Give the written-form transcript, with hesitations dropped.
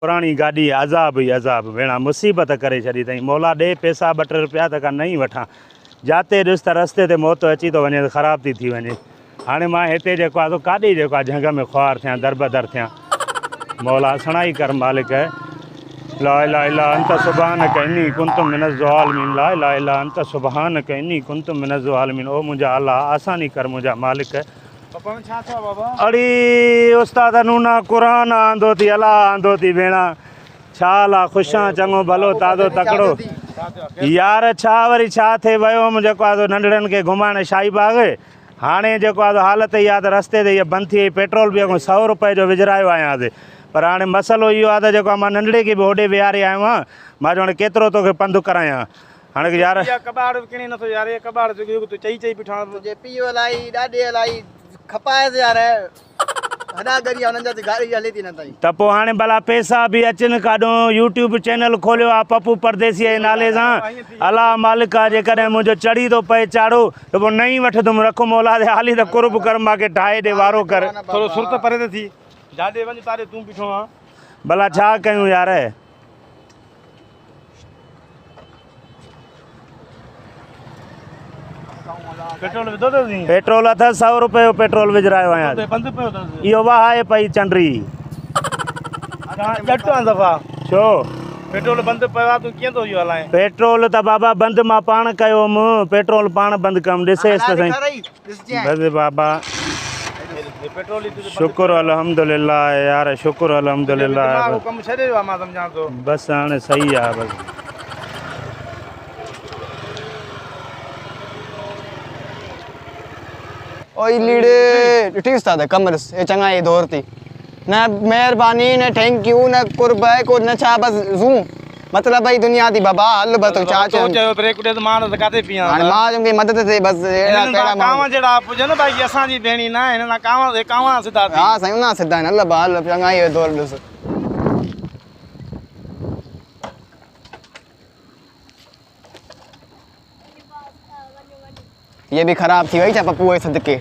पुरानी गाड़ी अज़ाब ही अज़ाब भेणा मुसीबत करे छॾी अथई। मौला ॾे पैसा 2 टे रुपया त का नहीं वठां। जाते ॾिस त रस्ते ते मौत अची थो वञे त ख़राब थी वञे। हाणे मां हिते जेको आहे काॾे जेको आहे झंग में ख्वार थियां दरबदर थियां। मौला सणाई कर मालिक ला इलाहा इल्ला अंत सुबहानक इन्नी कुन्तु मिनज़ ज़ालिमीन। ला इलाहा इल्ला अंत सुबहानक इन्नी कुन्तु मिनज़ ज़ालिमीन। ओ मुंहिंजा अल्लाह आसानी कर मुंहिंजा मालिक। अड़ी उस्ताद नूना कुरान आंदो थी अला आंदो थी भेणा छा ला ख़ुशा चङो भलो ताज़ो तकड़ो यार छा वरी छा थे वियो हुउमि जेको आहे नंढड़नि खे घुमाइण शाही बाग। हाणे जेको आहे हालत इहा त रस्ते ते इहा बंदि थी वई। पेट्रोल बि अॻो 100 रुपए जो विझरायो आहियांसीं। पर हाणे मसइलो इहो आहे त जेको आहे मां नंढड़े खे बि होॾे विहारे आयो आहियां। मां चयो हाणे केतिरो तोखे पंधु करायां। हाणे यार कबाड़ किणे नथो यार ये कबाड़ तूं चई बीठा तुंहिंजे पीउ अलाई ॾाॾे अलाई खपाएसि यार हॾा गरिया उन्हनि जा गाड़ी हले थी न ताईं त पोइ हाणे भला पैसा बि अचनि काॾों। यूट्यूब चैनल खोलियो आहे पप्पू परदेसीअ जे नाले सां। अलाह मालिक आहे जेकॾहिं मुंहिंजो चढ़ी थो पए चाढ़ो त पोइ नई वठंदुमि। रखो मौला दे हाली त कुर्ब कर मूंखे ठाहे ॾे वारो कर। थोरो सुरत परे ते थी जाॾे वञ तारे तूं बीठो आहे। भला छा कयूं यार। पेट्रोल अथसि 100 रुपए जो पेट्रोल विझरायो आहियां। इहो वाह आहे पई चंडरी दफ़ा छो पेट्रोल बंदि पियो आहे तूं कीअं थो इहो हलाए। पेट्रोल त बाबा बंदि मां पाण कयो हुउमि। पेट्रोल पाण बंदि कयुमि ॾिसेसि त साईं। बसि बाबा शुक्र अल्हम्दुलिल्लाह यार शुक्र अल्हम्दुलिल्लाह। कमु छॾे वियो आहे मां सम्झां थो। बसि हाणे सही आहे बसि। ओए लीड़े ॾिठीस था कमरस ए चङा ये दौर थी न मेहरबानी न थैंक यू न कुर्ब है को न छा बस जू मतलब भाई दुनिया थी बाबा हल बस तू छा चयो चयो ब्रेक दे मां न काथे पिया हां मां जंगे मदद थे बस एड़ा केड़ा कावा जेड़ा पुजन भाई असा जी भेणी ना हिन कावा सिधा थी। हां सही ना सिधा हल बाल चङा ये दौर दस ये भी खराब थी वही छा पप्पू सदके।